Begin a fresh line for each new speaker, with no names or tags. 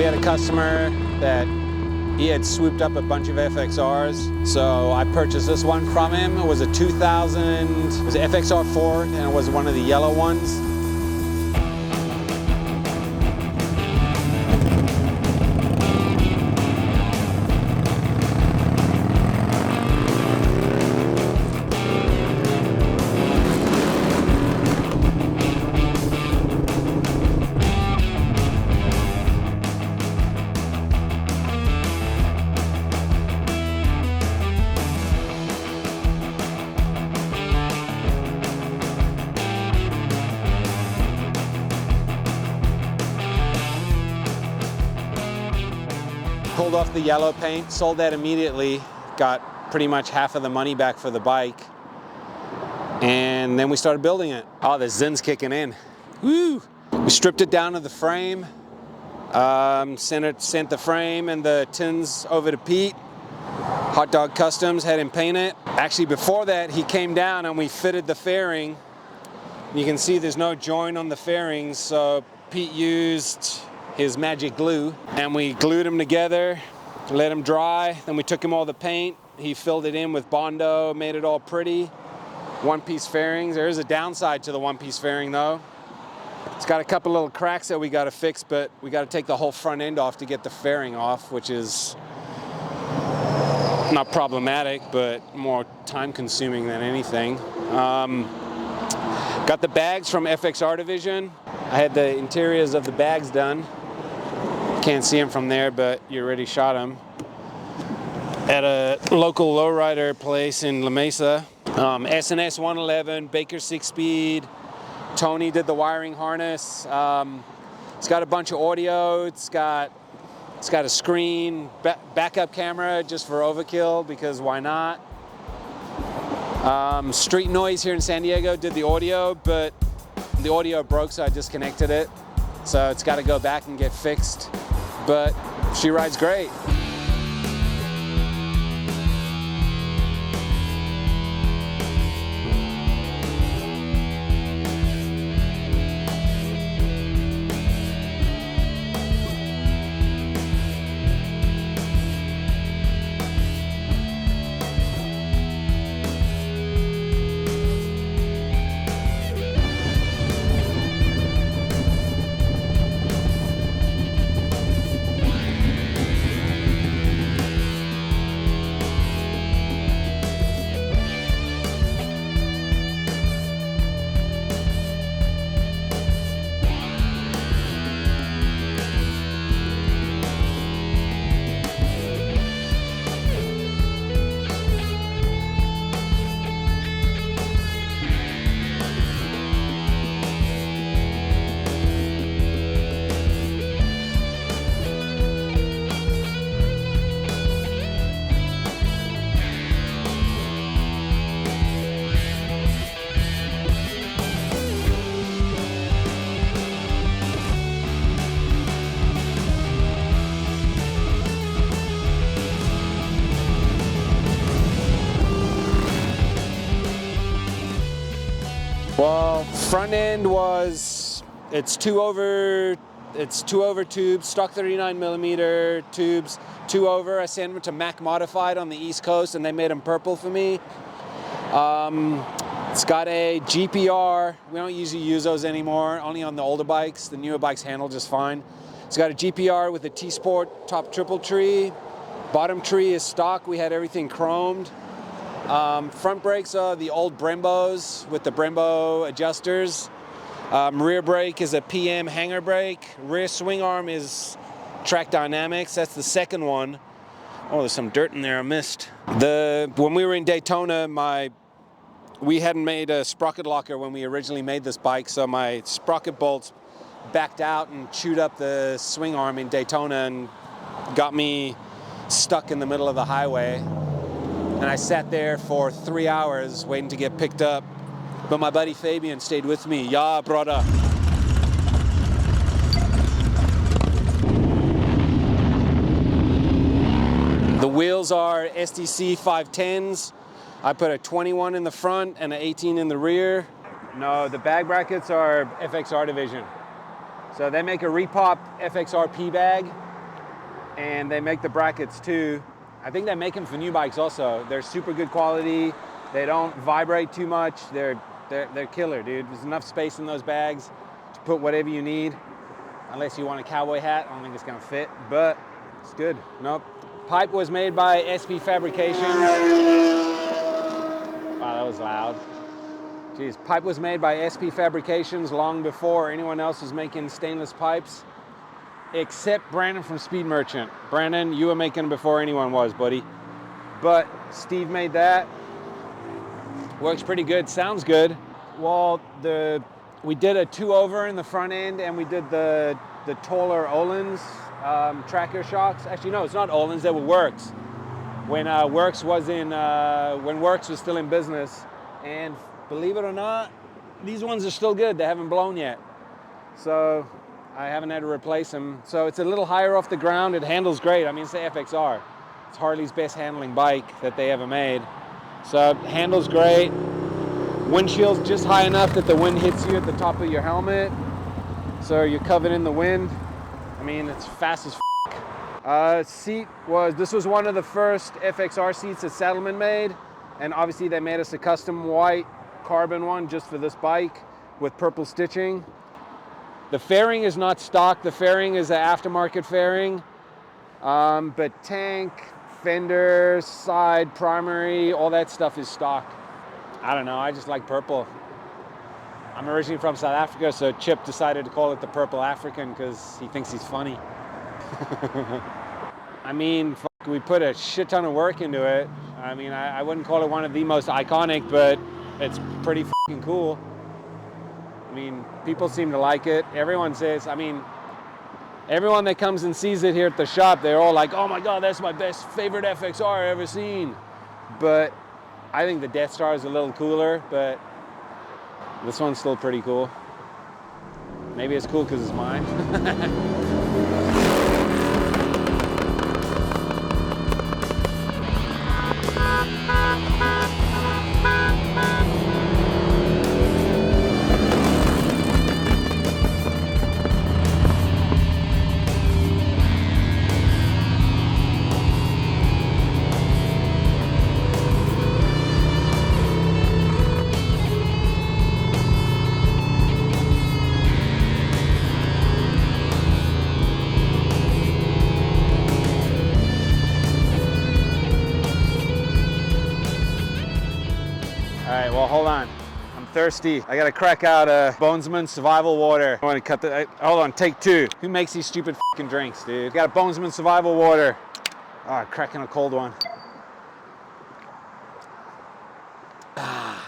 had a customer that he had swooped up a bunch of FXRs, so I purchased this one from him. It was a 2000, it was an FXR 4, and it was one of the yellow ones. Pulled off the yellow paint, sold that immediately, got pretty much half of the money back for the bike, and then we started building it. Oh, the zen's kicking in. Woo! We stripped it down to the frame, sent the frame and the tins over to Pete. Hot Dog Customs had him paint it. Actually, before that, he came down and we fitted the fairing. You can see there's no joint on the fairings, so Pete used his magic glue, and we glued them together, let them dry, then we took him all the paint, he filled it in with Bondo, made it all pretty. One-piece fairings. There is a downside to the one-piece fairing though. It's got a couple little cracks that we got to fix, but we got to take the whole front end off to get the fairing off, which is not problematic, but more time-consuming than anything. Got the bags from FXR Division. I had the interiors of the bags done. Can't see them from there, but you already shot them at a local lowrider place in La Mesa. S&S 111, Baker 6-speed. Tony did the wiring harness. It's got a bunch of audio. It's got a screen, backup camera just for overkill, because why not? Street Noise here in San Diego did the audio, but the audio broke, so I disconnected it. So it's got to go back and get fixed, but she rides great. Well, front end was, it's two over tubes, stock 39mm tubes, 2 over. I sent them to Mac Modified on the East Coast, and they made them purple for me. It's got a GPR. We don't usually use those anymore, only on the older bikes. The newer bikes handle just fine. It's got a GPR with a T-Sport top triple tree. Bottom tree is stock. We had everything chromed. Front brakes are the old Brembos with the Brembo adjusters. Rear brake is a PM hanger brake. Rear swing arm is Track Dynamics. That's the second one. Oh, there's some dirt in there I missed. When we were in Daytona, we hadn't made a sprocket locker when we originally made this bike, so my sprocket bolts backed out and chewed up the swing arm in Daytona and got me stuck in the middle of the highway. And I sat there for 3 hours waiting to get picked up. But my buddy Fabian stayed with me. Yeah, brother. The wheels are SDC 510s. I put a 21 in the front and an 18 in the rear. No, the bag brackets are FXR Division. So they make a repop FXR P bag. and they make the brackets too. I think they make them for new bikes also. They're super good quality. They don't vibrate too much. They're killer, dude. There's enough space in those bags to put whatever you need. Unless you want a cowboy hat, I don't think it's gonna fit, but it's good. Nope. Pipe was made by SP Fabrications. Wow, that was loud. Jeez, pipe was made by SP Fabrications long before anyone else was making stainless pipes, except Brandon from Speed Merchant. Brandon, you were making them before anyone was, buddy. But Steve made that. Works pretty good, sounds good. Well, we did a 2-over in the front end, and we did the taller Öhlins tracker shocks. Actually, no, it's not Öhlins, they were Works. When Works was still in business, and believe it or not, these ones are still good. They haven't blown yet, so I haven't had to replace them. So it's a little higher off the ground. It handles great. I mean, it's the FXR. It's Harley's best handling bike that they ever made. So it handles great. Windshield's just high enough that the wind hits you at the top of your helmet, so you're covered in the wind. I mean, it's fast as this was one of the first FXR seats that Saddlemen made, and obviously they made us a custom white carbon one just for this bike with purple stitching. The fairing is not stock. The fairing is an aftermarket fairing, but tank, fender, side, primary, all that stuff is stock. I don't know, I just like purple. I'm originally from South Africa, so Chip decided to call it the Purple African because he thinks he's funny. I mean, we put a shit ton of work into it. I mean, I wouldn't call it one of the most iconic, but it's pretty fucking cool. I mean, people seem to like it. Everyone says, I mean, everyone that comes and sees it here at the shop, they're all like, oh my God, that's my favorite FXR I've ever seen. But I think the Death Star is a little cooler, but this one's still pretty cool. Maybe it's cool because it's mine. Well, hold on. I'm thirsty. I gotta crack out a Bonesman Survival Water. I wanna cut the, hold on, take 2. Who makes these stupid fucking drinks, dude? Got a Bonesman Survival Water. Oh, cracking a cold one.